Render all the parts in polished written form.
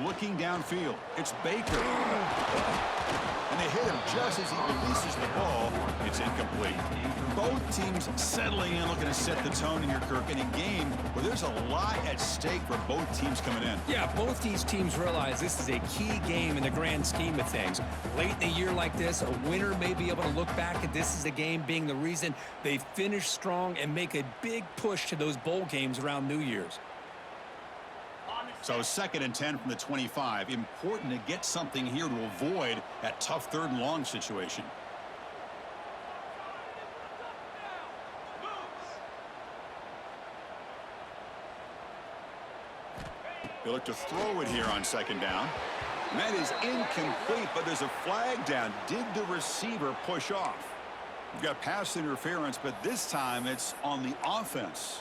looking downfield. It's Baker. And they hit him just as he releases the ball. It's incomplete. Both teams settling in, looking to set the tone here, Kirk, in a game where there's a lot at stake for both teams coming in. Yeah, both these teams realize this is a key game in the grand scheme of things. Late in a year like this, a winner may be able to look back at this as a game being the reason they finish strong and make a big push to those bowl games around New Year's. So 2nd and 10 from the 25. Important to get something here to avoid that tough 3rd and long situation. They look to throw it here on 2nd down. And that is incomplete, but there's a flag down. Did the receiver push off? You've got pass interference, but this time it's on the offense.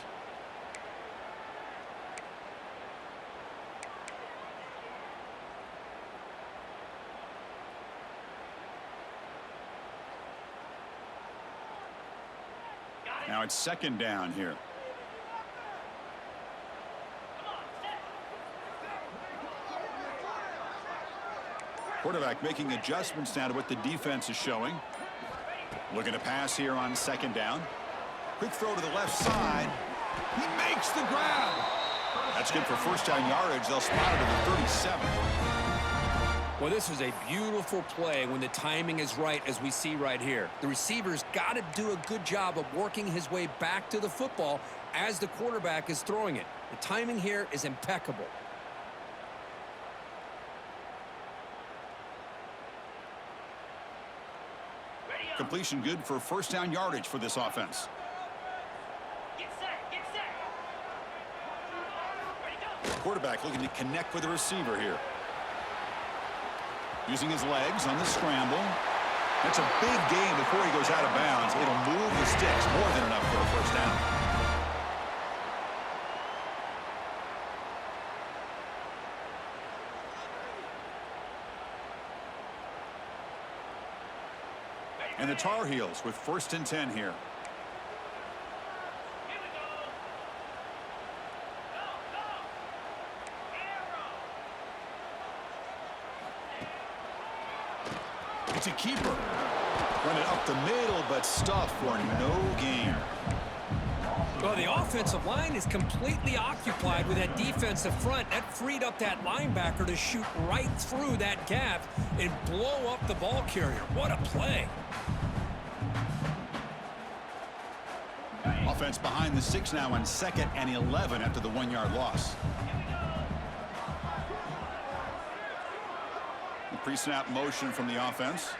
Now it's 2nd down here. Quarterback making adjustments now to what the defense is showing. Looking to pass here on 2nd down. Quick throw to the left side. He makes the grab. That's good for 1st down yardage. They'll spot it at the 37. Well, this was a beautiful play when the timing is right, as we see right here. The receiver's got to do a good job of working his way back to the football as the quarterback is throwing it. The timing here is impeccable. Completion good for 1st down yardage for this offense. Get set, get set. Ready, go. Quarterback looking to connect with the receiver here. Using his legs on the scramble. That's a big gain before he goes out of bounds. It'll move the sticks, more than enough for a 1st down. And the Tar Heels with 1st and 10 here. Here we go. Go, go. Arrow. It's a keeper. Run it up the middle, but stuffed for no gain. Well, the offensive line is completely occupied with that defensive front. That freed up that linebacker to shoot right through that gap and blow up the ball carrier. What a play. Offense behind the 6 now on 2nd and 11 after the 1-yard loss. The pre-snap motion from the offense.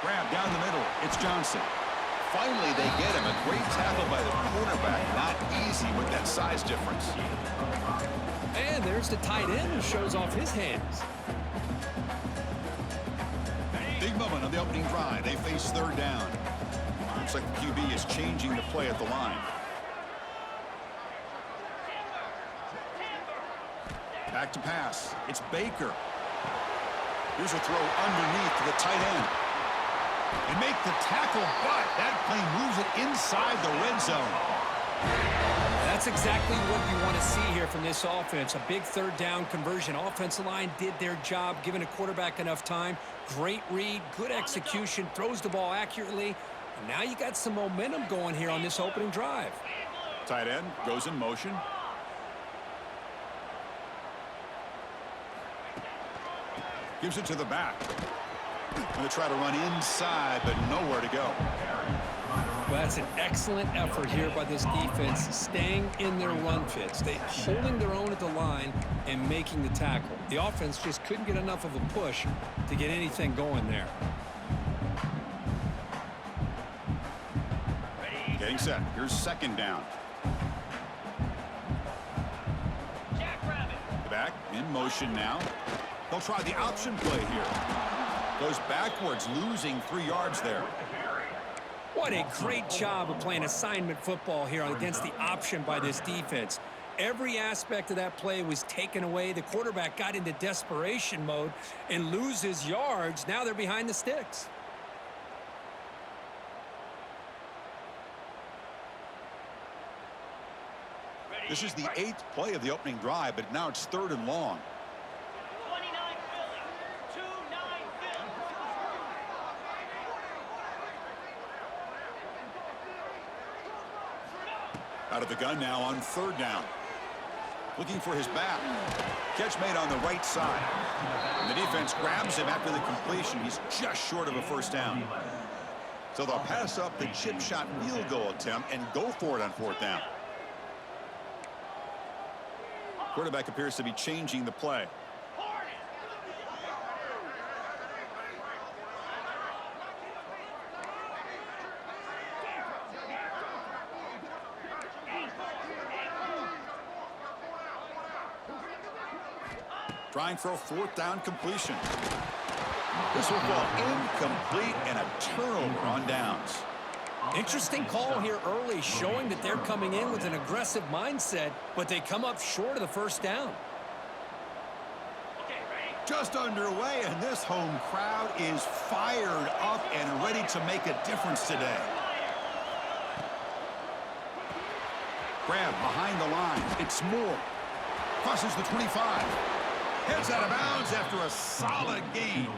Grab down the middle. It's Johnson. Finally, they get him. A great tackle by the cornerback. Not easy with that size difference. And there's the tight end who shows off his hands. Big moment on the opening drive. They face 3rd down. Looks like the QB is changing the play at the line. Back to pass. It's Baker. Here's a throw underneath to the tight end. And make the tackle, but that play moves it inside the red zone. That's exactly what you want to see here from this offense. A big 3rd down conversion. Offensive line did their job, giving a quarterback enough time. Great read, good execution, throws the ball accurately. And now you got some momentum going here on this opening drive. Tight end goes in motion. Gives it to the back. Going to try to run inside, but nowhere to go. Well, that's an excellent effort here by this defense, staying in their run fits. They holding their own at the line and making the tackle. The offense just couldn't get enough of a push to get anything going there. Getting set. Here's 2nd down. The back in motion now. They'll try the option play here. Goes backwards, losing 3 yards there. What a great job of playing assignment football here against the option by this defense. Every aspect of that play was taken away. The quarterback got into desperation mode and loses yards. Now they're behind the sticks. This is the 8th play of the opening drive, but now it's 3rd and long. 29 Philly. 2-9 Philly. Out of the gun now on 3rd down. Looking for his back. Catch made on the right side. And the defense grabs him after the completion. He's just short of a 1st down. So they'll pass up the chip shot field goal attempt and go for it on 4th down. Quarterback appears to be changing the play. Trying for a 4th down completion. This will fall incomplete and a turnover on downs. Interesting call here early, showing that they're coming in with an aggressive mindset, but they come up short of the 1st down. Just underway, and this home crowd is fired up and ready to make a difference today. Grab behind the line. It's Moore. Crosses the 25. Heads out of bounds after a solid gain.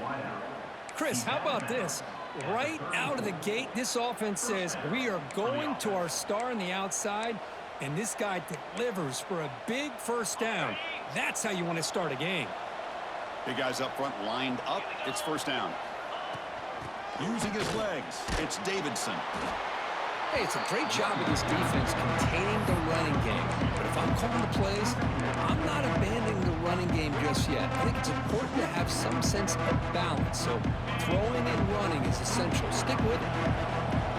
Chris, how about this? Right out of the gate, this offense says we are going to our star on the outside, and this guy delivers for a big 1st down. That's how you want to start a game. Big guys up front lined up. It's 1st down. Using his legs, it's Davidson. Hey, it's a great job of this defense containing the running game. But if I'm calling the plays, I'm not abandoning the running game just yet. I think it's important to have some sense of balance. So throwing and running is essential. Stick with it.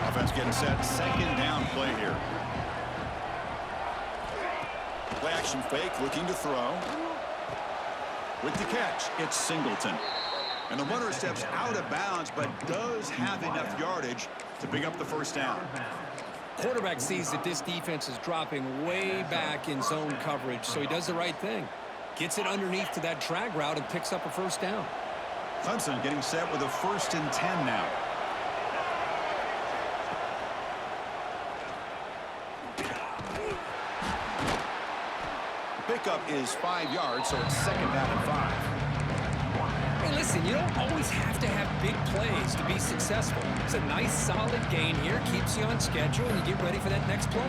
Offense getting set. 2nd down play here. Play action fake, looking to throw. With the catch, it's Singleton. And the runner steps out of bounds, but does have enough yardage to pick up the 1st down. Quarterback sees that this defense is dropping way back in zone coverage, so he does the right thing. Gets it underneath to that drag route and picks up a 1st down. Clemson getting set with a 1st and 10 now. Pickup is 5 yards, so it's 2nd down and 5. Hey, listen, you don't always have to have big plays to be successful. It's a nice, solid gain here, keeps you on schedule, and you get ready for that next play.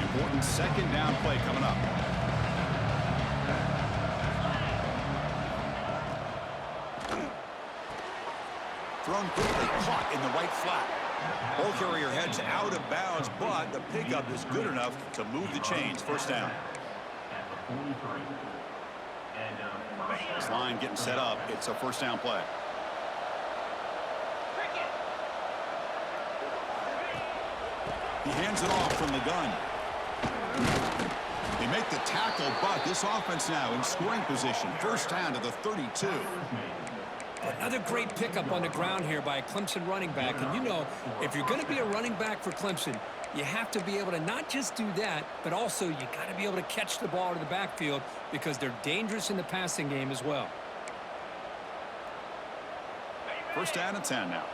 Important 2nd down play coming up. Thrown quickly, caught in the right flat. Ball carrier heads out of bounds, but the pickup is good enough to move the chains. 1st down. This line getting set up. It's a 1st down play. He hands it off from the gun. They make the tackle, but this offense now in scoring position. 1st down to the 32. Another great pickup on the ground here by a Clemson running back. And you know, if you're going to be a running back for Clemson, you have to be able to not just do that, but also you got to be able to catch the ball to the backfield because they're dangerous in the passing game as well. 1st down and 10 now.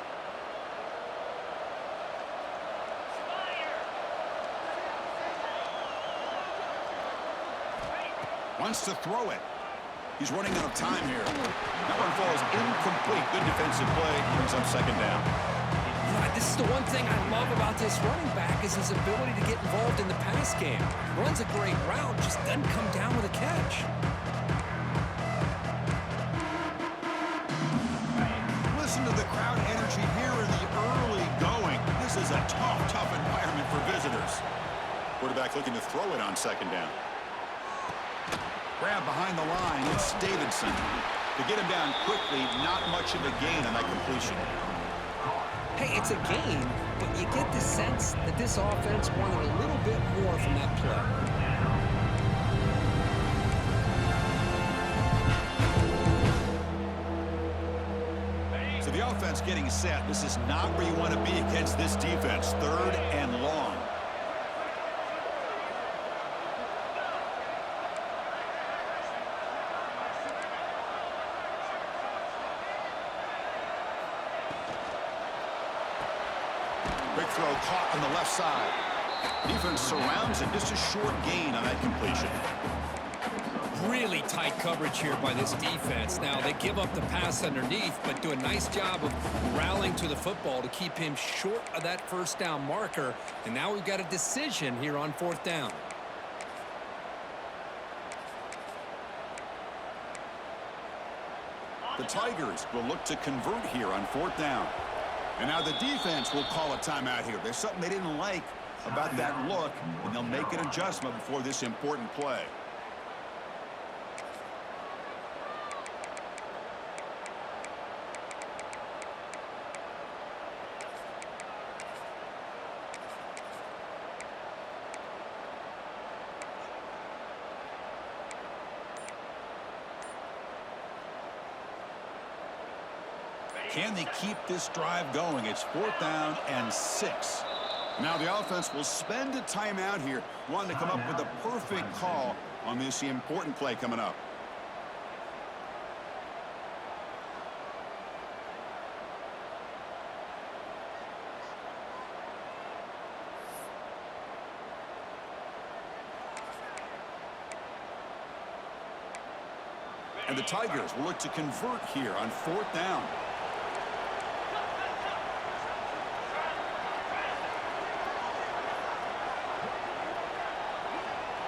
Wants to throw it. He's running out of time here. That one falls incomplete. Good defensive play. Brings up 2nd down. Right, this is the one thing I love about this running back is his ability to get involved in the pass game. Runs a great route, just doesn't come down with a catch. Listen to the crowd energy here in the early going. This is a tough environment for visitors. Quarterback looking to throw it on 2nd down. Grab behind the line, it's Davidson. To get him down quickly, not much of a gain on that completion. Hey, it's a gain, but you get the sense that this offense wanted a little bit more from that play. So the offense getting set. This is not where you want to be against this defense. 3rd and long. throw caught on the left side. Defense surrounds him. Just a short gain on that completion. Really tight coverage here by this defense. Now, they give up the pass underneath, but do a nice job of rallying to the football to keep him short of that first down marker. And now we've got a decision here on 4th down. The Tigers will look to convert here on 4th down. And now the defense will call a timeout here. There's something they didn't like about that look, and they'll make an adjustment before this important play. Can they keep this drive going? It's 4th down and 6. Now the offense will spend a timeout here, wanting to come up with a perfect call on this important play coming up. And the Tigers will look to convert here on 4th down.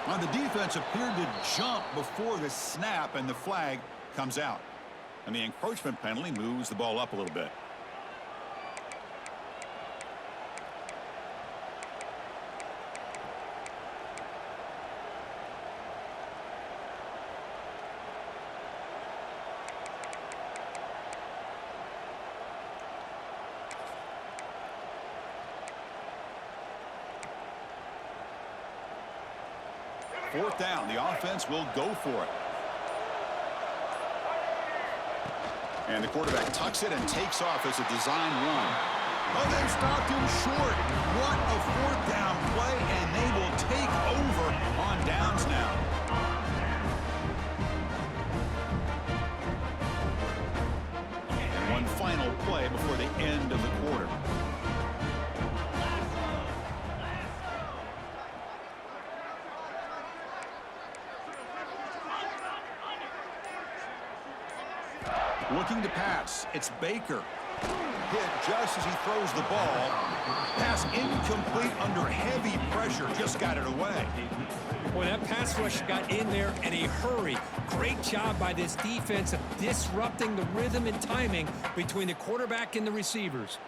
Now the defense appeared to jump before the snap, and the flag comes out. And the encroachment penalty moves the ball up a little bit. Fourth down, the offense will go for it. And the quarterback tucks it and takes off as a design run. Oh, they've stopped him short. What a 4th down play, and they will take over on downs now. And one final play before the end of the quarter. Looking to pass. It's Baker. Hit just as he throws the ball. Pass incomplete under heavy pressure. Just got it away. Boy, that pass rush got in there in a hurry. Great job by this defense of disrupting the rhythm and timing between the quarterback and the receivers.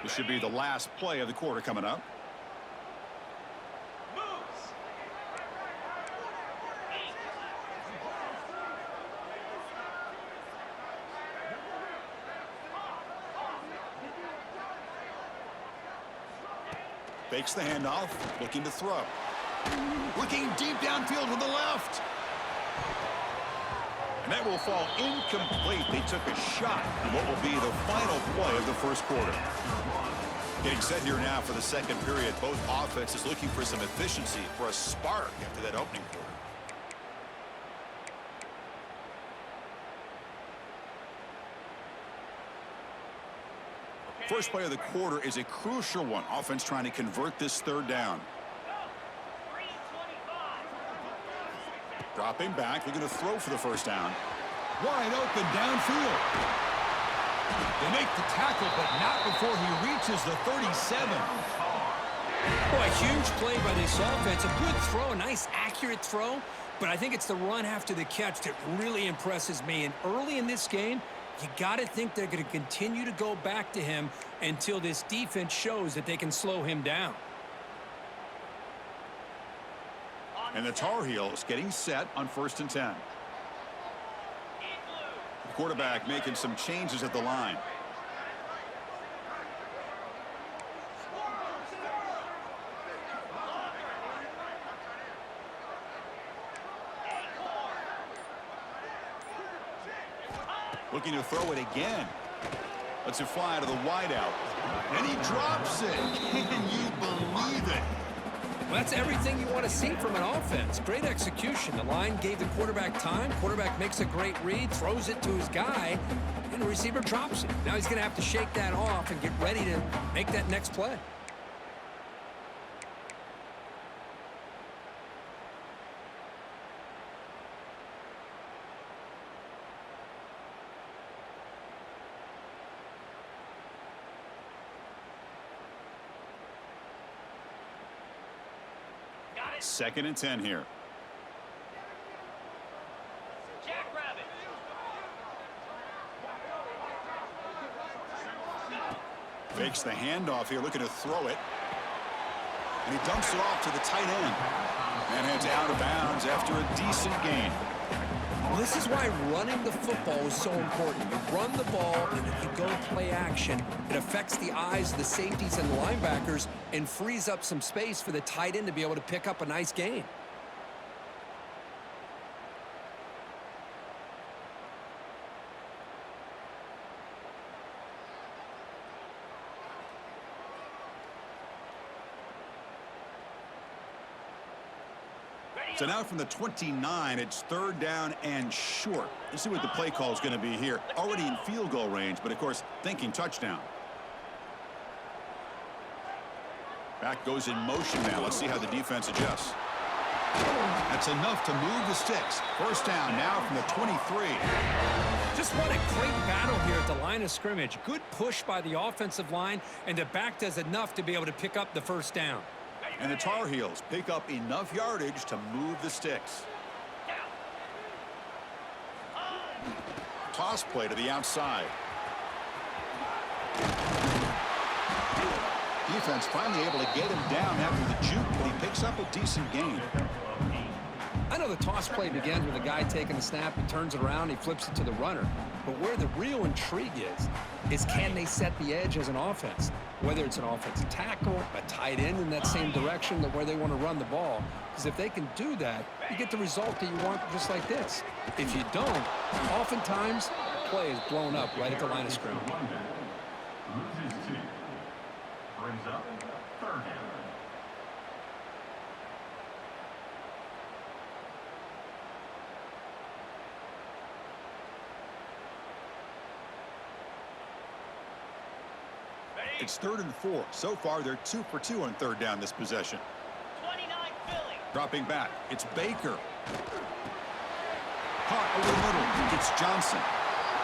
This should be the last play of the quarter coming up. Fakes the handoff, looking to throw. Looking deep downfield to the left. And that will fall incomplete. They took a shot on what will be the final play of the first quarter. Getting set here now for the second period. Both offenses looking for some efficiency, for a spark after that opening quarter. First play of the quarter is a crucial one. Offense trying to convert this 3rd down. Dropping back, looking to throw for the first down. Wide open downfield. They make the tackle, but not before he reaches the 37. Boy, a huge play by this offense. A good throw, a nice accurate throw. But I think it's the run after the catch that really impresses me. And early in this game, you got to think they're going to continue to go back to him until this defense shows that they can slow him down. And the Tar Heels getting set on 1st and 10. The quarterback making some changes at the line. Looking to throw it again. Lets it fly to the wideout. And he drops it. Can you believe it? Well, that's everything you want to see from an offense. Great execution. The line gave the quarterback time. Quarterback makes a great read, throws it to his guy, and the receiver drops it. Now he's going to have to shake that off and get ready to make that next play. Got it. 2nd and 10 here. Jackrabbit. Fakes the handoff here, looking to throw it. And he dumps it off to the tight end. And heads out of bounds after a decent gain. Well, this is why running the football is so important. You run the ball, and if you go play action, it affects the eyes of the safeties and the linebackers and frees up some space for the tight end to be able to pick up a nice gain. So now from the 29, it's 3rd down and short. Let's see what the play call is going to be here. Already in field goal range, but of course, thinking touchdown. Back goes in motion now. Let's see how the defense adjusts. That's enough to move the sticks. 1st down now from the 23. Just what a great battle here at the line of scrimmage. Good push by the offensive line, and the back does enough to be able to pick up the 1st down. And the Tar Heels pick up enough yardage to move the sticks. Toss play to the outside. Defense finally able to get him down after the juke, but he picks up a decent gain. I know the toss play begins with a guy taking the snap, he turns it around, he flips it to the runner. But where the real intrigue is can they set the edge as an offense? Whether it's an offensive tackle, a tight end in that same direction where they want to run the ball. Because if they can do that, you get the result that you want just like this. If you don't, oftentimes, the play is blown up right at the line of scrimmage. Loses 2. Brings up 3rd down. It's 3rd and 4. So far, they're 2 for 2 on 3rd down this possession. 29 Philly. Dropping back, it's Baker. Caught over the middle, it's Johnson.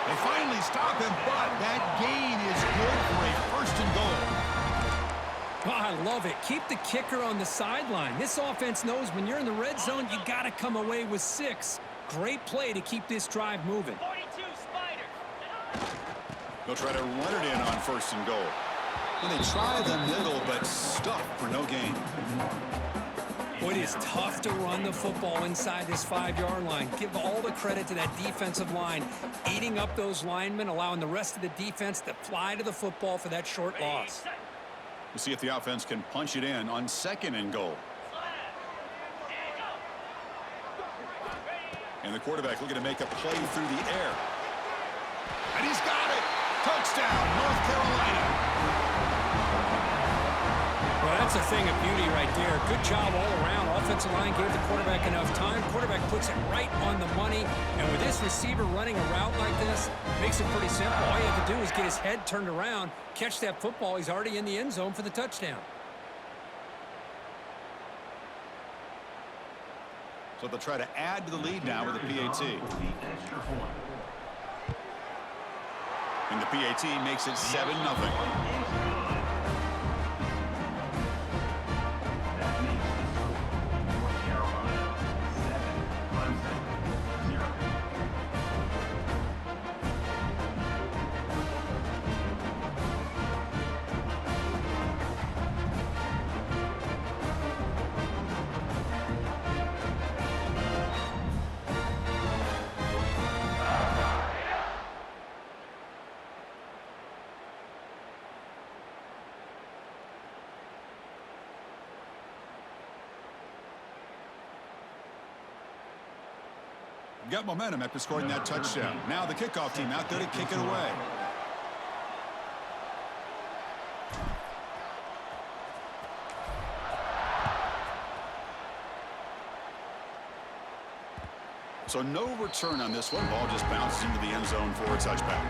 They finally stop him, but that gain is good for a 1st and goal. Oh, I love it. Keep the kicker on the sideline. This offense knows when you're in the red zone, you got to come away with 6. Great play to keep this drive moving. 42 Spiders. They'll try to run it in on 1st and goal. And they try the middle, but stuffed for no gain. Boy, it is tough to run the football inside this 5-yard line. Give all the credit to that defensive line, eating up those linemen, allowing the rest of the defense to fly to the football for that short loss. We'll see if the offense can punch it in on 2nd and goal. And the quarterback looking to make a play through the air. And he's got it! Touchdown, North Carolina! Well, that's a thing of beauty right there. Good job all around. Offensive line gave the quarterback enough time. Quarterback puts it right on the money. And with this receiver running a route like this, makes it pretty simple. All you have to do is get his head turned around, catch that football. He's already in the end zone for the touchdown. So they'll try to add to the lead now with the PAT. And the PAT makes it 7-0. Got momentum after scoring that touchdown. Now the kickoff team out there to kick it away. So no return on this one. Ball just bounces into the end zone for a touchback.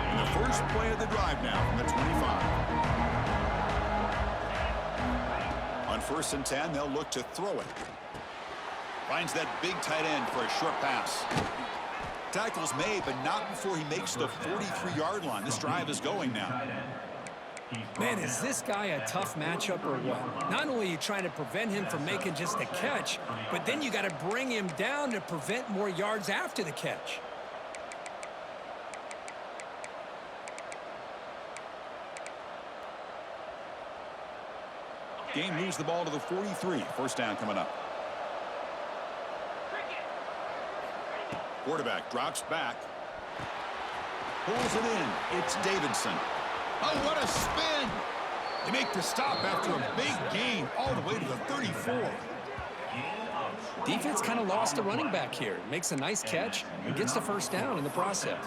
And the first play of the drive now from the 25. On 1st and 10, they'll look to throw it. Finds that big tight end for a short pass. Tackle's made, but not before he makes the 43-yard line. This drive is going now. Man, is this guy a tough matchup or what? Not only are you trying to prevent him from making just a catch, but then you got to bring him down to prevent more yards after the catch. Game moves the ball to the 43. First down coming up. Quarterback drops back. Pulls it in. It's Davidson. Oh, what a spin! They make the stop after a big gain all the way to the 34. Defense kind of lost a running back here. Makes a nice catch and gets the first down in the process.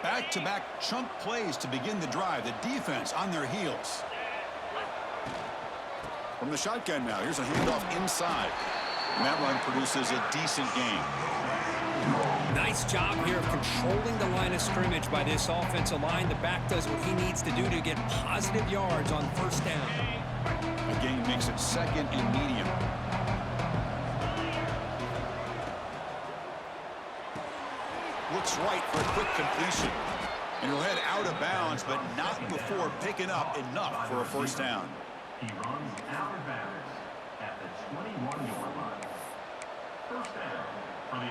Back-to-back chunk plays to begin the drive. The defense on their heels. From the shotgun now, here's a handoff inside. And that run produces a decent gain. Nice job here of controlling the line of scrimmage by this offensive line. The back does what he needs to do to get positive yards on first down. A gain makes it 2nd and medium. Looks right for a quick completion. And he'll head out of bounds, but not before picking up enough for a first down. He runs out of bounds at the 21-yard line. First down for the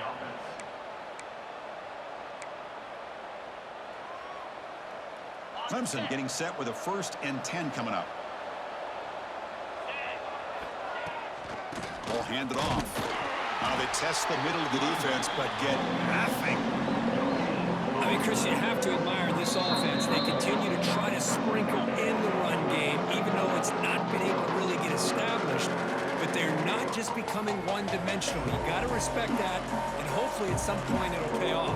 offense. Clemson getting set with a 1st and 10 coming up. Ball handed off. Now they test the middle of the defense, but get nothing. I mean, Chris, you have to admire this offense. They continue to try to sprinkle in the run game, even though it's not been able to really get established. But they're not just becoming one-dimensional. You got to respect that, and hopefully at some point it'll pay off.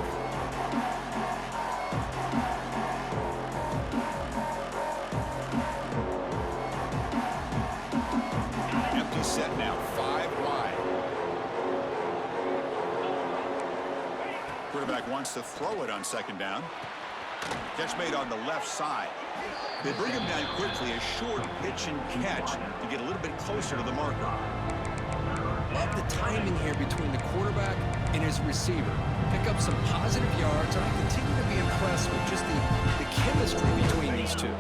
Empty set now, 5 wide. Quarterback wants to throw it on 2nd down. Catch made on the left side. They bring him down quickly, a short pitch and catch to get a little bit closer to the marker. Love the timing here between the quarterback and his receiver. Pick up some positive yards, and I continue to be impressed with just the chemistry between these two.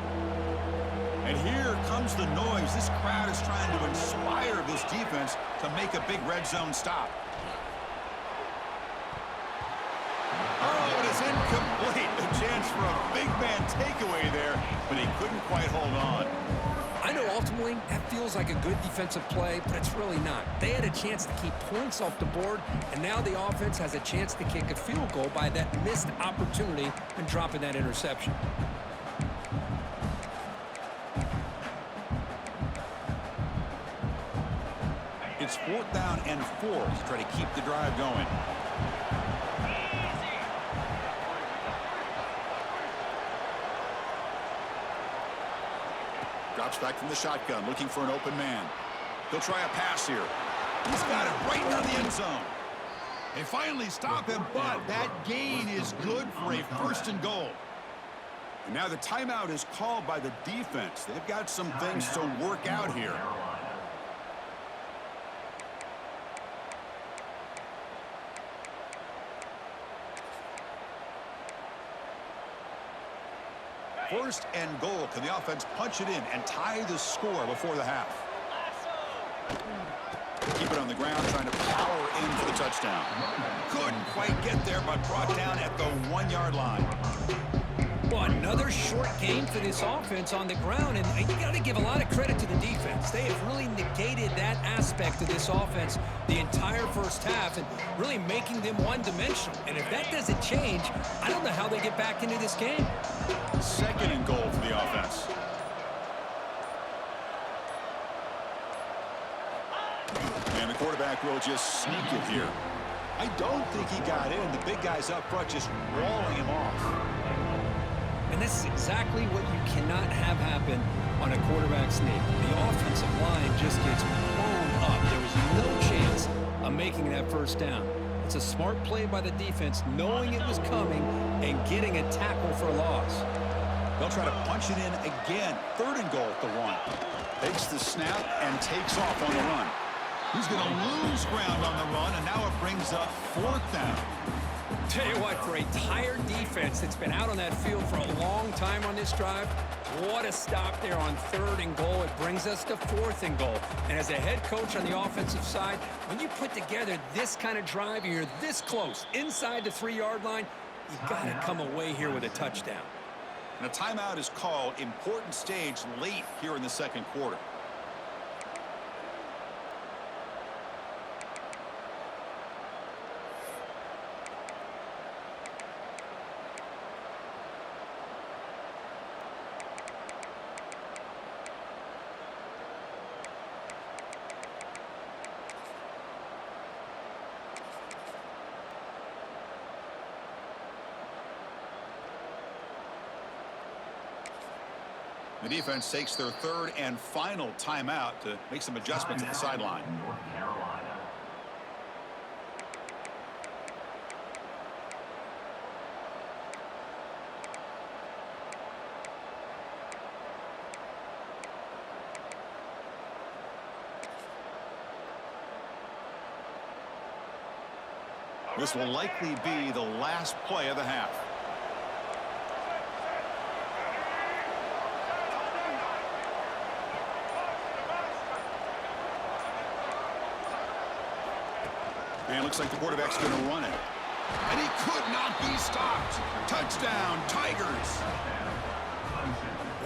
And here comes the noise. This crowd is trying to inspire this defense to make a big red zone stop. Oh, it is incomplete. A chance for a big man takeaway there, but he couldn't quite hold on. I know ultimately that feels like a good defensive play, but it's really not. They had a chance to keep points off the board, and now the offense has a chance to kick a field goal by that missed opportunity and dropping that interception. It's 4th down and 4 to try to keep the drive going. Drops back from the shotgun, looking for an open man. He'll try a pass here. He's got it right near the end zone. They finally stop him, but that gain is good for a 1st and goal. And now the timeout is called by the defense. They've got some things to work out here. First and goal. Can the offense punch it in and tie the score before the half? Keep it on the ground, trying to power in for the touchdown. Couldn't quite get there, but brought down at the 1-yard line. Well, another short game for this offense on the ground, and you got to give a lot of credit to the defense. defense. They have really negated that aspect of this offense the entire first half and really making them one-dimensional. And if that doesn't change, I don't know how they get back into this game. Second and goal for the offense. And the quarterback will just sneak it here. I don't think he got in. The big guys up front just walling him off. And this is exactly what you cannot have happen on a quarterback sneak. The offensive line just gets blown up. There was no chance of making that first down. It's a smart play by the defense, knowing it was coming and getting a tackle for a loss. They'll try to punch it in again. Third and goal at the 1. Takes the snap and takes off on the run. He's going to lose ground on the run, and now it brings up 4th down. Tell you what, for a tired defense that's been out on that field for a long time on this drive, what a stop there on 3rd and goal. It brings us to 4th and goal. And as a head coach on the offensive side, when you put together this kind of drive, you're this close, inside the 3-yard line, you've got to come away here with a touchdown. And a timeout is called. Important stage late here in the second quarter. The defense takes their 3rd and final timeout to make some adjustments at the sideline. North Carolina. This will likely be the last play of the half. And it looks like the quarterback's going to run it. And he could not be stopped. Touchdown, Tigers.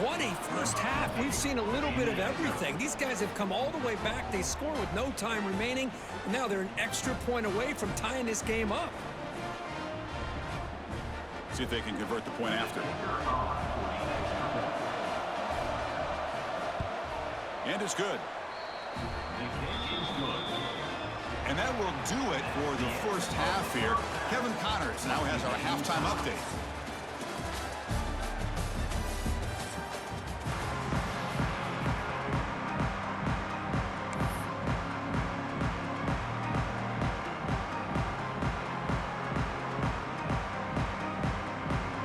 What a first half. We've seen a little bit of everything. These guys have come all the way back. They score with no time remaining. And now they're an extra point away from tying this game up. See if they can convert the point after. And it's good. And that will do it for the first half here. Kevin Connors now has our halftime update.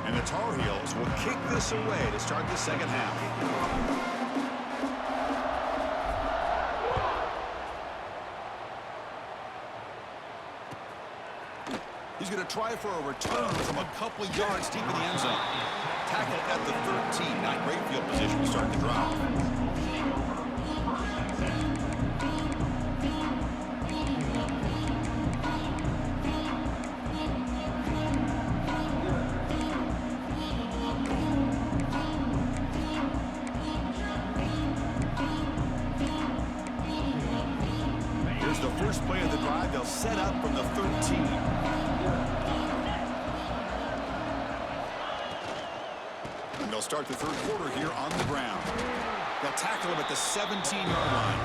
And the Tar Heels will kick this away to start the second half. He's going to try for a return from a couple of yards deep in the end zone. Tackle at the 13. Not great field position to start the drive. Here's the first play of the drive. They'll set up from the 13. They'll start the third quarter here on the ground. They'll tackle him at the 17-yard line.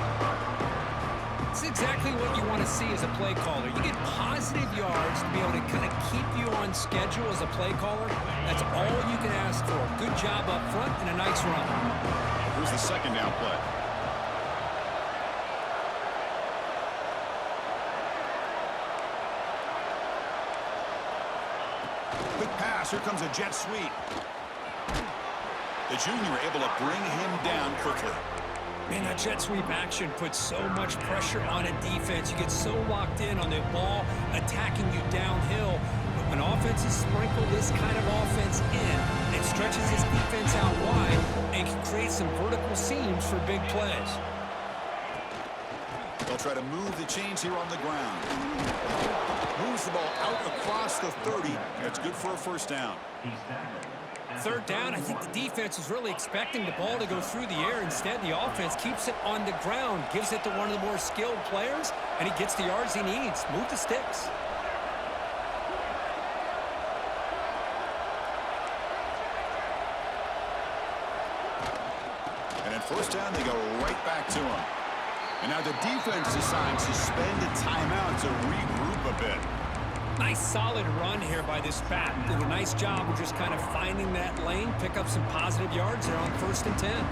It's exactly what you want to see as a play caller. You get positive yards to be able to kind of keep you on schedule as a play caller. That's all you can ask for. Good job up front and a nice run. Here's the second down play. Quick pass. Here comes a jet sweep. The junior able to bring him down quickly. Man, that jet sweep action puts so much pressure on a defense. You get so locked in on the ball attacking you downhill. But when offenses sprinkle this kind of offense in, it stretches this defense out wide and can create some vertical seams for big plays. They'll try to move the chains here on the ground. Moves the ball out across the 30. That's good for a first down. He's tackled Third down, I think the defense is really expecting the ball to go through the air. Instead, the offense keeps it on the ground, gives it to one of the more skilled players, and he gets the yards he needs. Move the sticks. And at first down, they go right back to him. And now the defense decides to spend a timeout to regroup a bit. Nice solid run here by this back. Did a nice job of just kind of finding that lane, pick up some positive yards there on 1st and 10.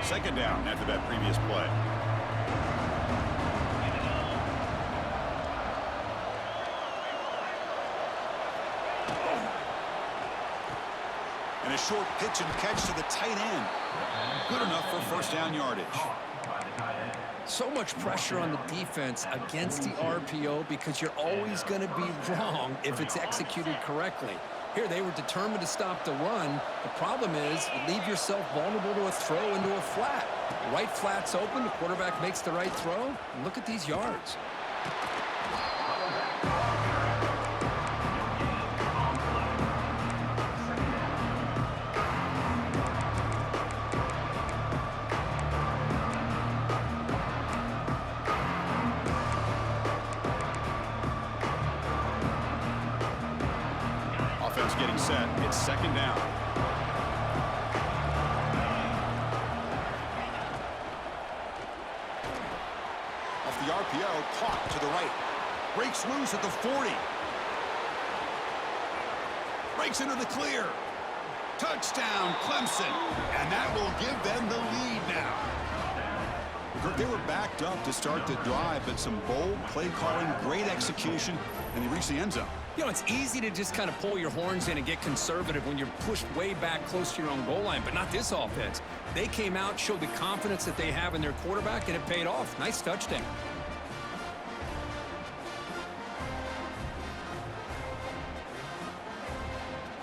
Second down after that previous play. And a short pitch and catch to the tight end. Good enough for first down yardage. So much pressure on the defense against the RPO because you're always going to be wrong if it's executed correctly. Here, they were determined to stop the run. The problem is you leave yourself vulnerable to a throw into a flat. The right flat's open, the quarterback makes the right throw, and look at these yards. Offense getting set. It's second down. Off the RPO, clock to the right. Breaks loose at the 40. Breaks into the clear. Touchdown, Clemson. And that will give them the lead now. They were backed up to start the drive, but some bold play calling, great execution, and they reached the end zone. You know, it's easy to just kind of pull your horns in and get conservative when you're pushed way back close to your own goal line, but not this offense. They came out, showed the confidence that they have in their quarterback, and it paid off. Nice touchdown.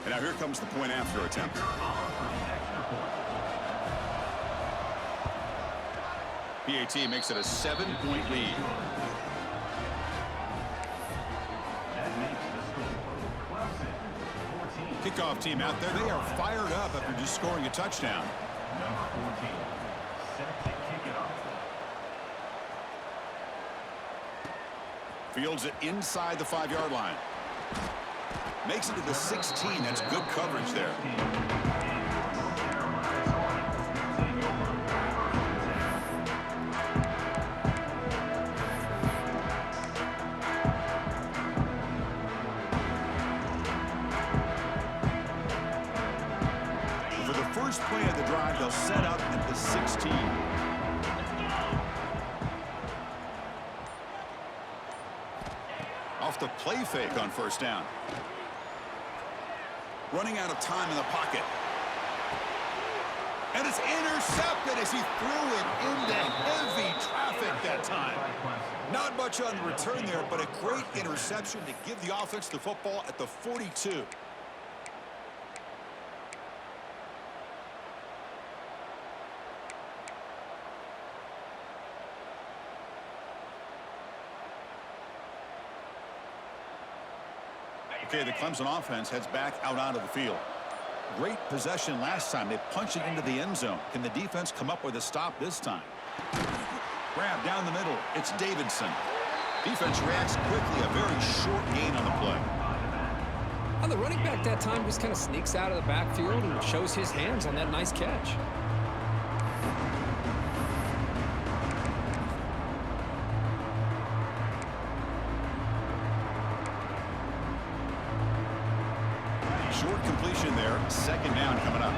And now here comes the point after attempt. PAT makes it a 7-point lead. Kickoff team out there. They are fired up after just scoring a touchdown. Number 14, set to kick it off. Fields it inside the 5-yard line. Makes it to the 16. That's good coverage there. For the first play of the drive, they'll set up at the 16. Off the play fake on first down. Running out of time in the pocket. And it's intercepted as he threw it into heavy traffic that time. Not much on the return there, but a great interception to give the offense the football at the 42. Okay, the Clemson offense heads back out onto the field. Great possession last time. They punched it into the end zone. Can the defense come up with a stop this time? Grab down the middle. It's Davidson. Defense reacts quickly. A very short gain on the play. Well, the running back that time just kind of sneaks out of the backfield and shows his hands on that nice catch. Short completion there. Second down coming up.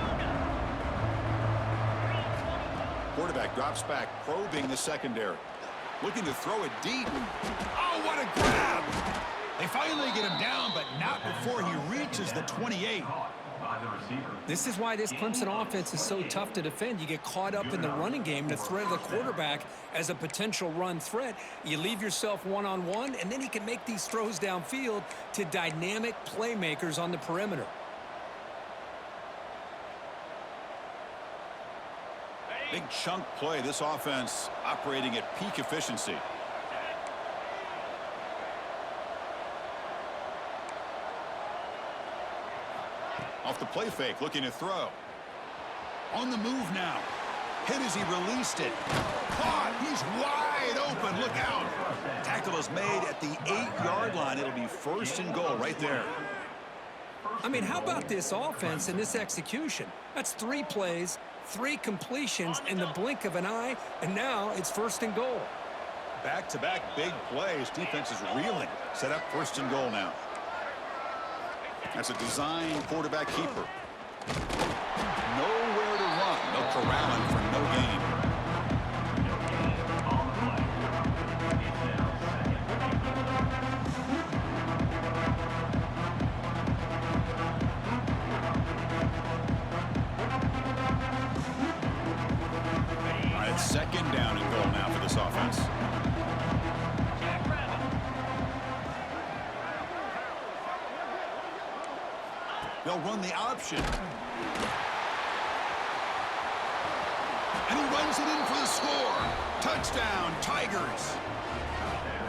Quarterback drops back, probing the secondary. Looking to throw it deep. Oh, what a grab! They finally get him down, but not before he reaches the 28. This is why this Clemson offense is so tough to defend. You get caught up in the running game, the threat of the quarterback as a potential run threat. You leave yourself one-on-one, and then he can make these throws downfield to dynamic playmakers on the perimeter. Big chunk play. This offense operating at peak efficiency. Off the play fake, looking to throw. On the move now. Hit as he released it. Caught. He's wide open. Look out. Tackle is made at the 8-yard line. It'll be first and goal right there. I mean, how about this offense and this execution? That's 3 plays, 3 completions in the blink of an eye, and now it's first and goal. Back-to-back big plays. Defense is reeling. Set up first and goal now. That's a design quarterback keeper. Nowhere to run. They'll corral him for no gain. All right, it's second down and goal now for this offense. Jackrabbit. They'll run the option. And he runs it in for the score. Touchdown, Tigers.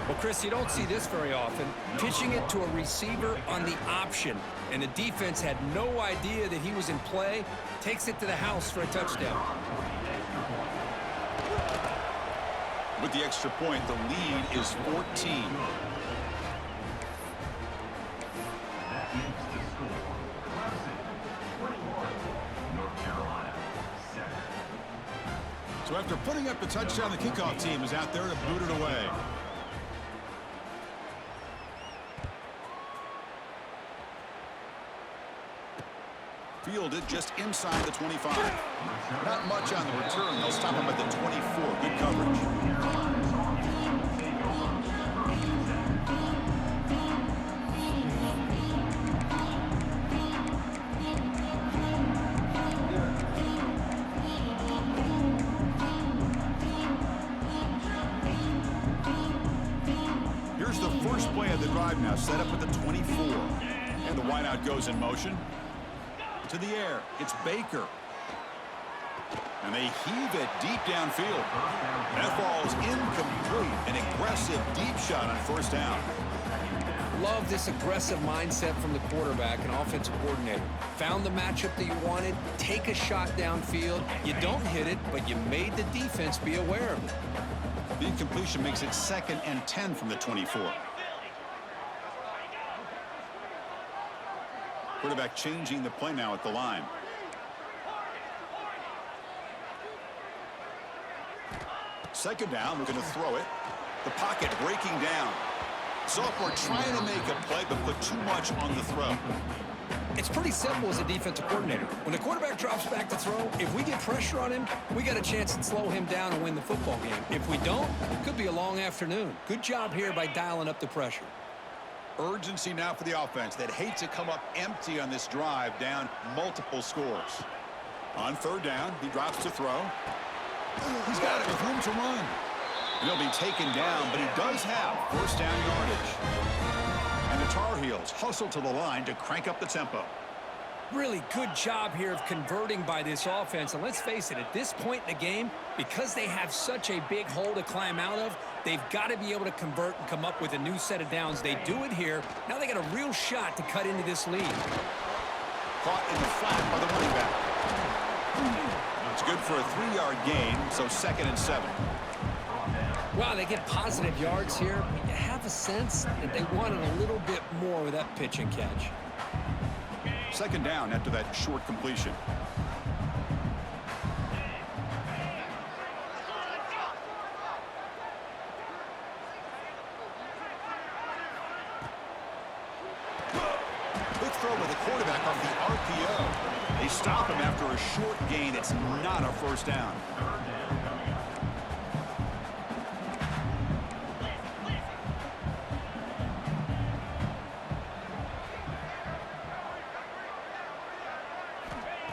Well, Chris, you don't see this very often. Pitching it to a receiver on the option, and the defense had no idea that he was in play. Takes it to the house for a touchdown. With the extra point, the lead is 14. That is the score. Clemson 21, North Carolina 7. So after putting up the touchdown, the kickoff team is out there to boot it away. Fielded just inside the 25. Not much on the return. They'll stop him at the 24. Good coverage. Here's the first play of the drive now, set up at the 24. And the wideout goes in motion. To the air, it's Baker. And they heave it deep downfield. That ball is incomplete. An aggressive deep shot on first down. Love this aggressive mindset from the quarterback and offensive coordinator. Found the matchup that you wanted, take a shot downfield. You don't hit it, but you made the defense be aware of it. The incompletion makes it 2nd and 10 from the 24. Quarterback changing the play now at the line. Second down, we're going to throw it. The pocket breaking down. Sophomore trying to make a play, but put too much on the throw. It's pretty simple as a defensive coordinator. When the quarterback drops back to throw, if we get pressure on him, we got a chance to slow him down and win the football game. If we don't, it could be a long afternoon. Good job here by dialing up the pressure. Urgency now for the offense that hates to come up empty on this drive, down multiple scores. On third down, he drops to throw. He's got it with room to run. He'll be taken down, but he does have first down yardage. And the Tar Heels hustle to the line to crank up the tempo. Really good job here of converting by this offense. And let's face it, at this point in the game, because they have such a big hole to climb out of, they've got to be able to convert and come up with a new set of downs. They do it here. Now they got a real shot to cut into this lead. Caught in the flat by the running back. It's good for a 3-yard gain, so 2nd and 7. Wow, they get positive yards here. But you have a sense that they wanted a little bit more with that pitch and catch. Second down after that short completion. Quick throw with the quarterback off the RPO. They stop him after a short gain. It's not a first down.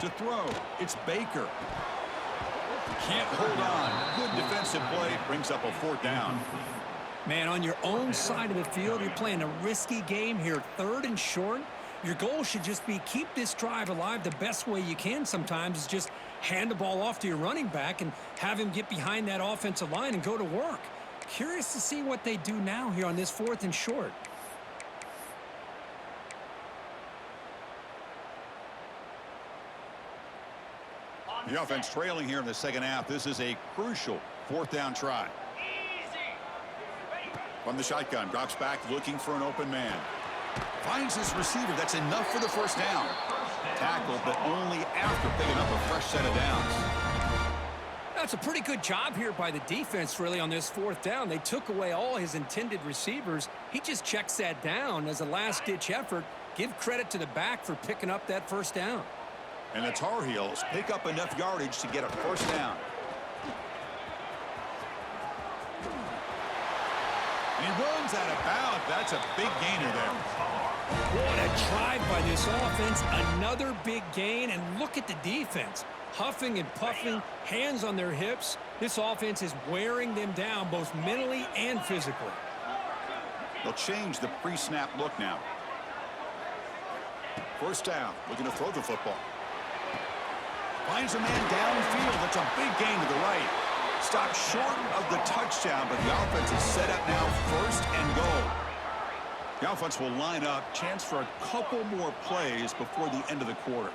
To throw, it's Baker. Can't hold on. Good defensive play, brings up a 4th down. Man, on your own side of the field, you're playing a risky game here, 3rd and short. Your goal should just be keep this drive alive the best way you can sometimes is just hand the ball off to your running back and have him get behind that offensive line and go to work. Curious to see what they do now here on this 4th and short. The offense trailing here in the second half. This is a crucial fourth down try. Easy. Ready. From the shotgun, drops back looking for an open man. Finds his receiver. That's enough for the first down. Tackled, but only after picking up a fresh set of downs. That's a pretty good job here by the defense, really, on this fourth down. They took away all his intended receivers. He just checks that down as a last-ditch effort. Give credit to the back for picking up that first down. And the Tar Heels pick up enough yardage to get a first down. And he runs out of bounds. That's a big gainer there. What a drive by this offense. Another big gain, and look at the defense. Huffing and puffing, hands on their hips. This offense is wearing them down both mentally and physically. They'll change the pre-snap look now. First down, looking to throw the football. Finds a man downfield. That's a big gain to the right. Stopped short of the touchdown, but the offense is set up now first and goal. The offense will line up. Chance for a couple more plays before the end of the quarter.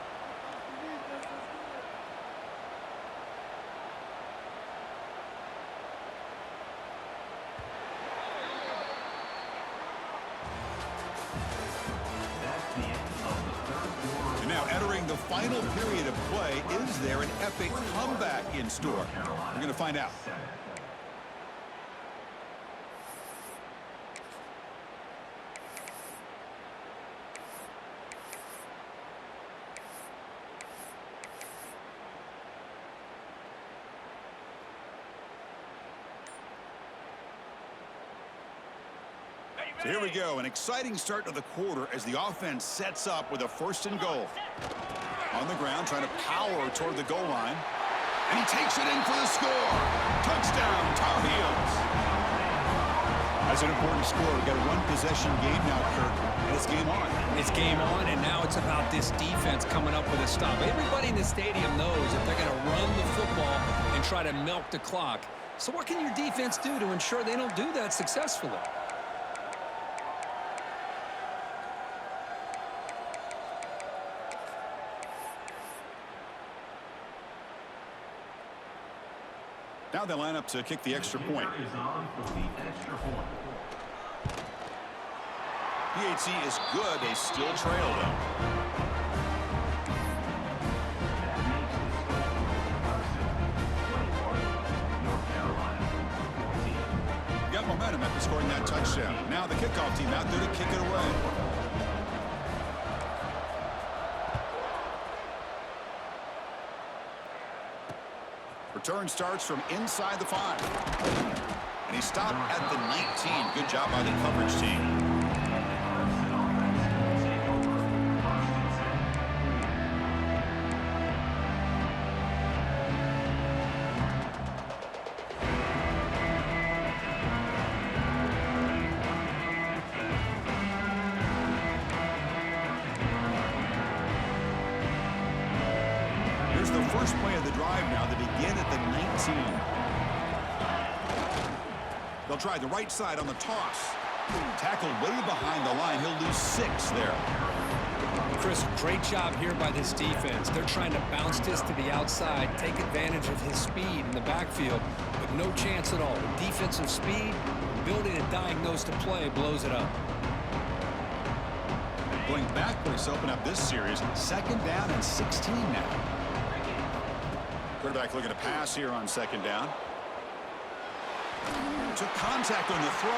And now entering the final period of play, is there an epic comeback in store? We're going to find out. So here we go, an exciting start to the quarter as the offense sets up with a first and goal. On the ground, trying to power toward the goal line. And he takes it in for the score. Touchdown, Tar Heels. That's an important score. We've got a one-possession game now, Kirk, and it's game on. It's game on, and now it's about this defense coming up with a stop. Everybody in the stadium knows that they're going to run the football and try to milk the clock. So what can your defense do to ensure they don't do that successfully? Now they line up to kick the extra point. Is on for the extra point. PHC is good. They still trail, though. Got momentum after scoring that touchdown. Now the kickoff team out there to kick it away. Return starts from inside the 5. And he stopped at the 19. Good job by the coverage team. Here's the first play of the drive now. They begin at the 19. They'll try the right side on the toss. Tackled way behind the line. He'll lose 6 there. Chris, great job here by this defense. They're trying to bounce this to the outside, take advantage of his speed in the backfield, but no chance at all. The defensive speed, ability to diagnose the play, blows it up. Going backwards to open up this series. Second down and 16 now. Quarterback looking to pass here on second down. Took contact on the throw.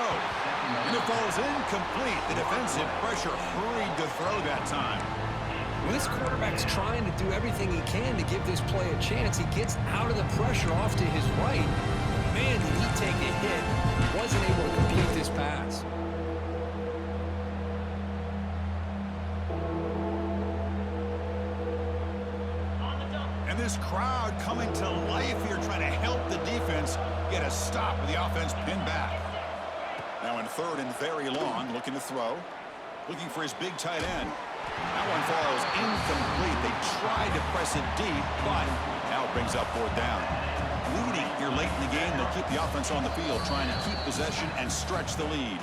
And it falls incomplete. The defensive pressure hurried to throw that time. When this quarterback's trying to do everything he can to give this play a chance, he gets out of the pressure off to his right. Man, did he take a hit. Wasn't able to complete this pass. And this crowd coming to life here, trying to help the defense get a stop with the offense pinned back. Now in third and very long, looking to throw. Looking for his big tight end. That one falls incomplete. They tried to press it deep, but now it brings up fourth down. Leading here late in the game, they'll keep the offense on the field, trying to keep possession and stretch the lead.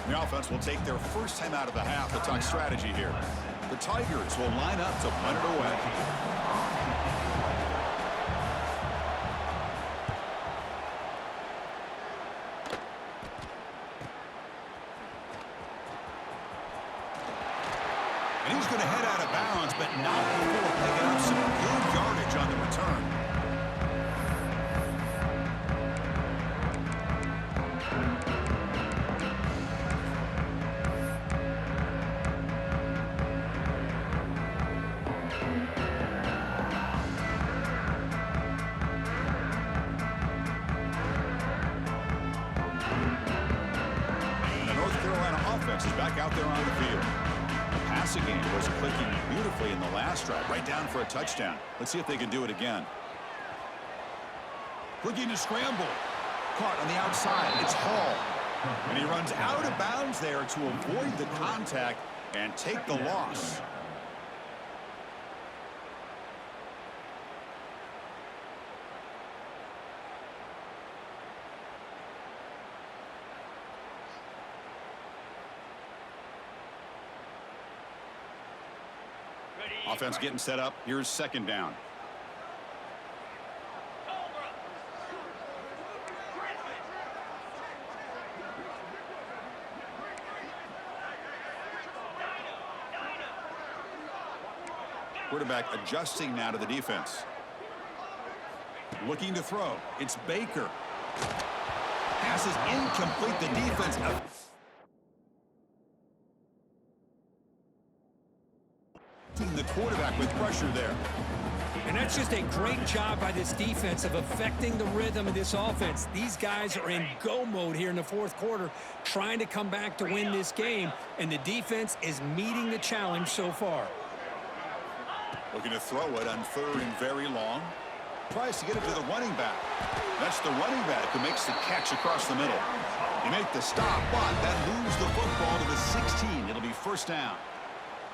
The offense will take their first time out of the half to talk strategy here. The Tigers will line up to punt it away. was going to head out of bounds, but not before picking up some good yardage on the return. The North Carolina offense is back out there on the field. The passing game was clicking beautifully in the last drive, right down for a touchdown. Let's see if they can do it again. Looking to scramble. Caught on the outside. It's Hall. And he runs out of bounds there to avoid the contact and take the loss. Offense getting set up. Here's second down. Quarterback adjusting now to the defense. Looking to throw. It's Baker. Pass is incomplete. The defense. The quarterback with pressure there. And that's just a great job by this defense of affecting the rhythm of this offense. These guys are in go mode here in the fourth quarter, trying to come back to win this game, and the defense is meeting the challenge so far. Looking to throw it on third and very long. Tries to get it to the running back. That's the running back who makes the catch across the middle. They make the stop, but then lose the football to the 16. It'll be first down.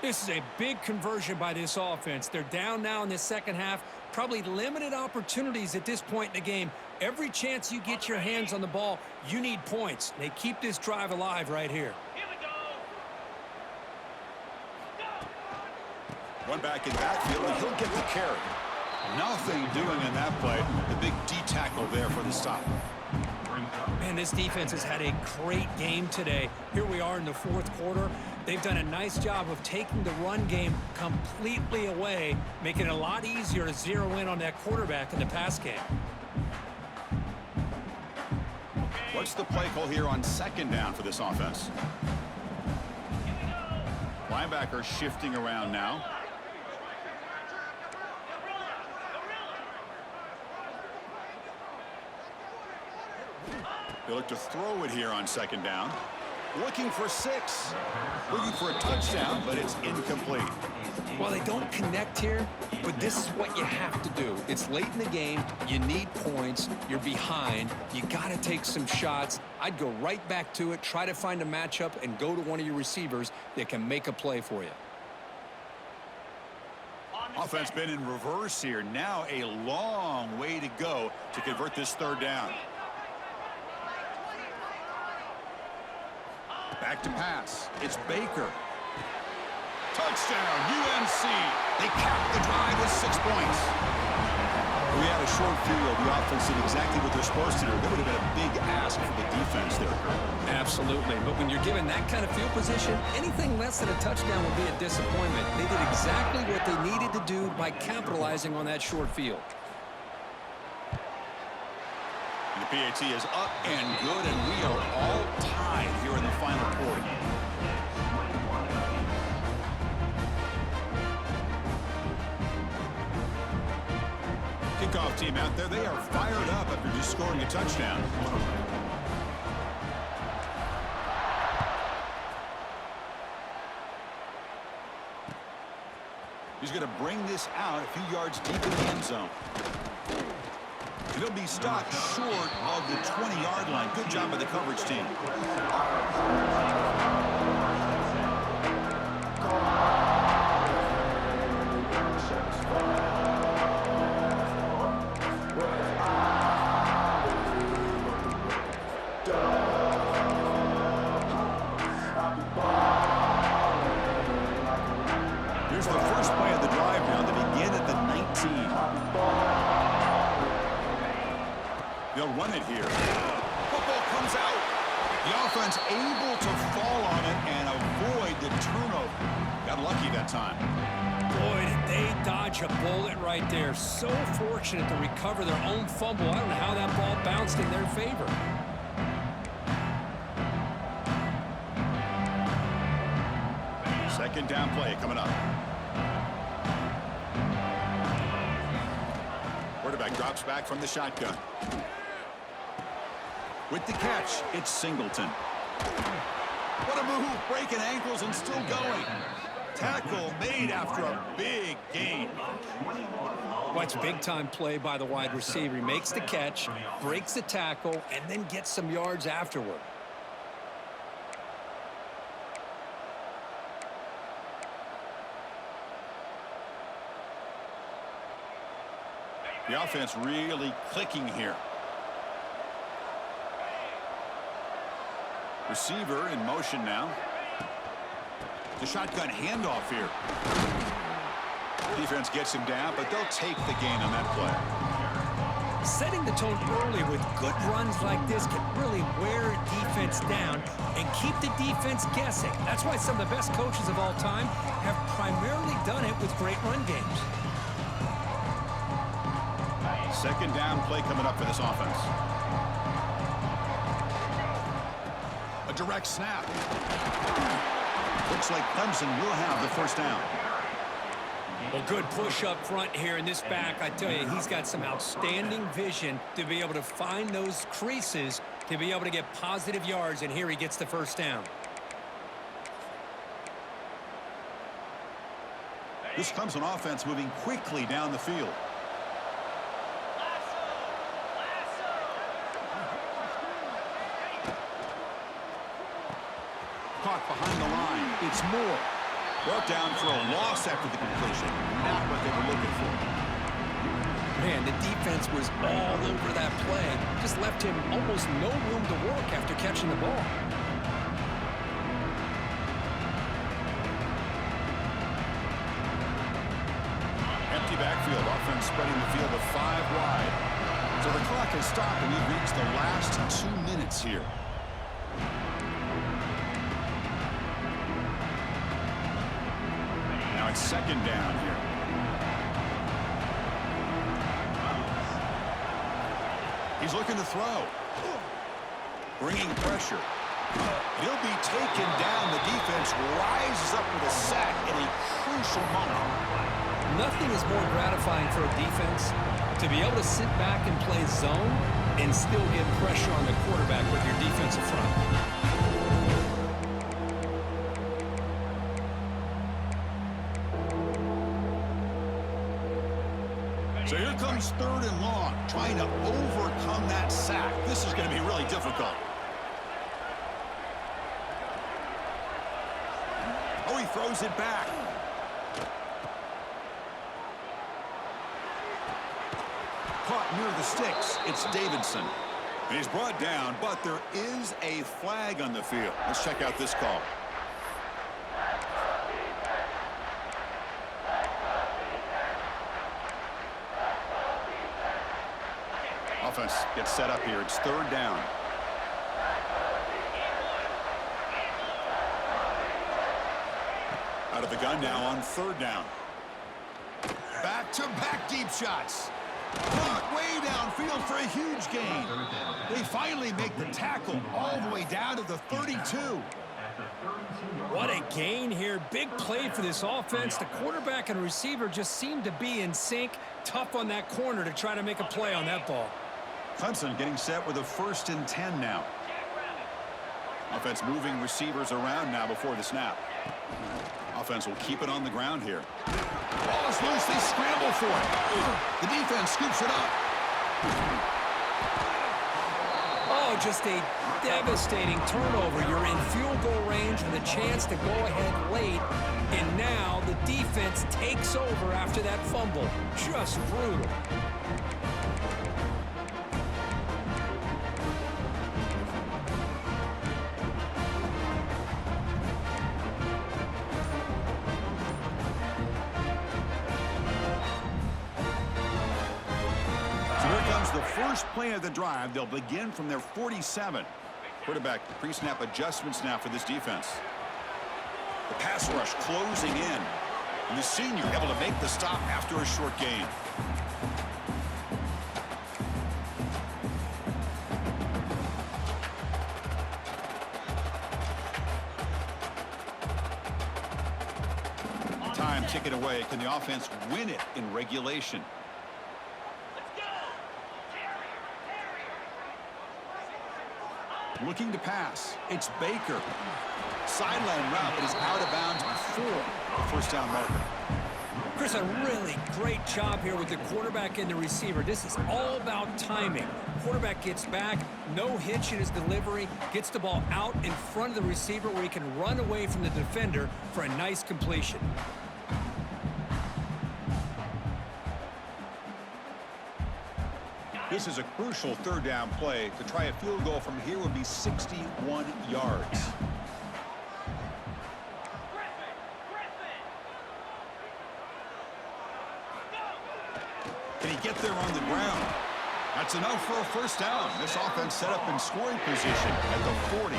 This is a big conversion by this offense. They're down now in the second half. Probably limited opportunities at this point in the game. Every chance you get your hands on the ball, you need points. They keep this drive alive right here. Here we go. One back in backfield, and he'll get the carry. Nothing doing in that play. The big D tackle there for the stop. Man, this defense has had a great game today. Here we are in the fourth quarter. They've done a nice job of taking the run game completely away, making it a lot easier to zero in on that quarterback in the pass game. What's the play call here on second down for this offense? Linebacker shifting around now. They look to throw it here on second down. Looking for 6. Looking for a touchdown, but it's incomplete. Well, they don't connect here, but this is what you have to do. It's late in the game. You need points. You're behind. You got to take some shots. I'd go right back to it, try to find a matchup, and go to one of your receivers that can make a play for you. Offense been in reverse here. Now a long way to go to convert this third down. Back to pass. It's Baker. Touchdown, UNC. They capped the drive with 6 points. We had a short field. The offense did exactly what they're supposed to do. That would have been a big ask for the defense there, Kurt. Absolutely. But when you're given that kind of field position, anything less than a touchdown would be a disappointment. They did exactly what they needed to do by capitalizing on that short field. And the PAT is up and good, and we are all tied here in the final quarter. Kickoff team out there, they are fired up after just scoring a touchdown. He's going to bring this out a few yards deep in the end zone. And he'll be stopped short of the 20-yard line. Good job by the coverage team. Here's the first play of the drive now. They begin at the 19. They'll run it here. Football comes out. The offense able to fall on it and avoid the turnover. Got lucky that time. Boy, did they dodge a bullet right there. So fortunate to recover their own fumble. I don't know how that ball bounced in their favor. Second down play coming up. Quarterback drops back from the shotgun. With the catch, it's Singleton. What a move, breaking ankles and still going. Tackle made after a big gain. Watch big-time play by the wide receiver. He makes the catch, breaks the tackle, and then gets some yards afterward. The offense really clicking here. Receiver in motion now. The shotgun handoff here. Defense gets him down, but they'll take the gain on that play. Setting the tone early with good runs like this can really wear defense down and keep the defense guessing. That's why some of the best coaches of all time have primarily done it with great run games. Second down play coming up for this offense. A direct snap. Looks like Clemson will have the first down. Well, good push up front here in this back. I tell you, he's got some outstanding vision to be able to find those creases to be able to get positive yards, and here he gets the first down. This Clemson offense moving quickly down the field. Caught behind the line. It's Moore. Brought down for a loss after the completion. Not what they were looking for. Man, the defense was all over that play. Just left him almost no room to work after catching the ball. Empty backfield. Offense spreading the field with 5 wide. So the clock has stopped, and we've reached the last 2 minutes here. Now it's second down here. He's looking to throw. Bringing pressure. He'll be taken down. The defense rises up with a sack in a crucial moment. Nothing is more gratifying for a defense to be able to sit back and play zone and still get pressure on the quarterback with your defensive front. So here comes third and long, trying to overcome that sack. This is going to be really difficult. Oh, he throws it back. Caught near the sticks. It's Davidson. And he's brought down, but there is a flag on the field. Let's check out this call. Offense gets set up here. It's third down. Out of the gun now on third down. Back-to-back deep shots. Clock way downfield for a huge gain. They finally make the tackle all the way down to the 32. What a gain here. Big play for this offense. The quarterback and receiver just seem to be in sync. Tough on that corner to try to make a play on that ball. Clemson getting set with a 1st and 10 now. Offense moving receivers around now before the snap. Offense will keep it on the ground here. Ball is loose. They scramble for it. The defense scoops it up. Oh, just a devastating turnover. You're in field goal range with a chance to go ahead late, and now the defense takes over after that fumble. Just brutal. The first play of the drive, they'll begin from their 47. Quarterback pre-snap adjustments now for this defense. The pass rush closing in. And the senior able to make the stop after a short gain. Time ticking away. Can the offense win it in regulation? Looking to pass. It's Baker. Sideline route, but is out of bounds before the first down marker. Chris, a really great job here with the quarterback and the receiver. This is all about timing. Quarterback gets back, no hitch in his delivery, gets the ball out in front of the receiver where he can run away from the defender for a nice completion. This is a crucial third down play. To try a field goal from here would be 61 yards. Can he get there on the ground? That's enough for a first down. This offense set up in scoring position at the 40.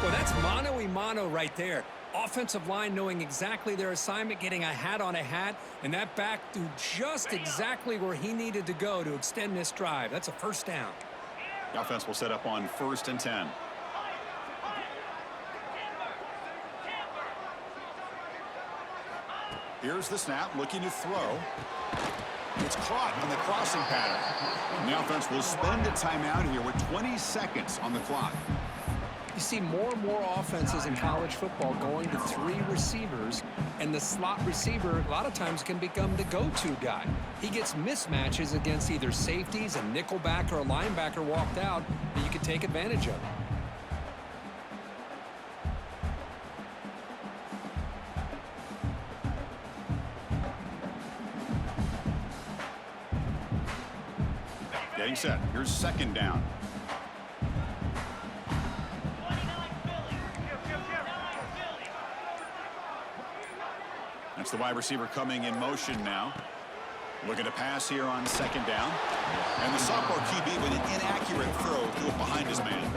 Well, that's mano-a-mano right there. Offensive line knowing exactly their assignment, getting a hat on a hat, and that back threw just exactly where he needed to go to extend this drive. That's a first down. The offense will set up on 1st and 10. Here's the snap, looking to throw. It's caught on the crossing pattern. And the offense will spend a timeout here with 20 seconds on the clock. You see more and more offenses in college football going to 3 receivers, and the slot receiver a lot of times can become the go-to guy. He gets mismatches against either safeties, a nickelback, or a linebacker walked out, and you can take advantage of it. Getting set. Here's second down. That's the wide receiver coming in motion now. Looking to pass here on second down. And the sophomore QB with an inaccurate throw threw it behind his man.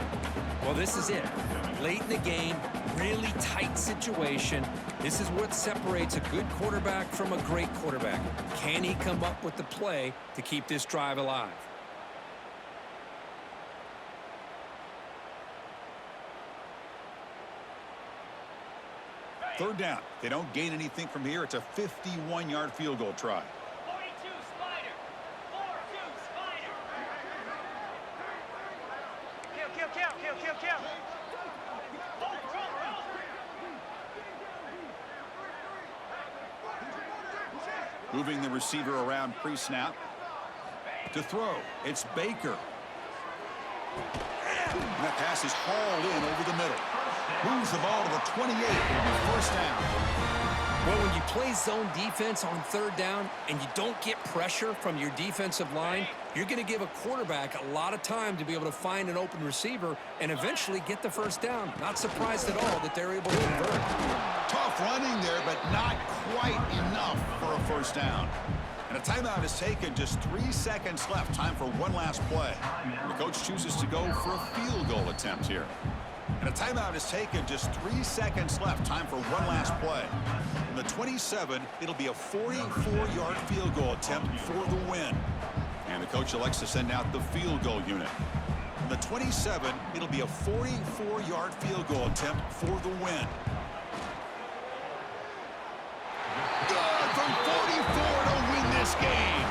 Well, this is it. Late in the game, really tight situation. This is what separates a good quarterback from a great quarterback. Can he come up with the play to keep this drive alive? Third down. They don't gain anything from here. It's a 51-yard field goal try. 42 Spider. 4-2 Spider. Kill. Moving the receiver around pre-snap. To throw. It's Baker. And that pass is hauled in over the middle. Moves the ball to the 28. It'll be first down. Well, when you play zone defense on third down and you don't get pressure from your defensive line, you're going to give a quarterback a lot of time to be able to find an open receiver and eventually get the first down. Not surprised at all that they're able to convert. Tough running there, but not quite enough for a first down. And a timeout is taken. Just 3 seconds left. Time for one last play. The coach chooses to go for a field goal attempt here. And a timeout is taken. Just 3 seconds left. Time for one last play. From the 27, it'll be a 44-yard field goal attempt for the win. And the coach elects to send out the field goal unit. From the 27, it'll be a 44-yard field goal attempt for the win. Good from 44 to win this game.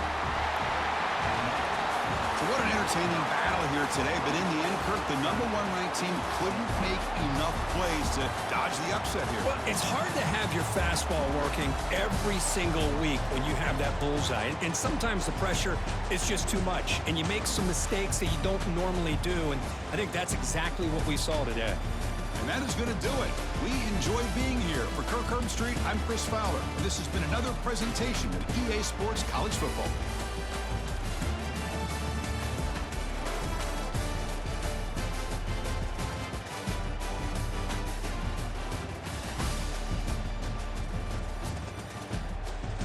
So what an entertaining battle here today, but in the end, Kirk, the #1 ranked team couldn't make enough plays to dodge the upset here. Well, it's hard to have your fastball working every single week when you have that bullseye. And sometimes the pressure is just too much, and you make some mistakes that you don't normally do. And I think that's exactly what we saw today. And that is going to do it. We enjoy being here. For Kirk Herbstreit, I'm Chris Fowler. And this has been another presentation of EA Sports College Football.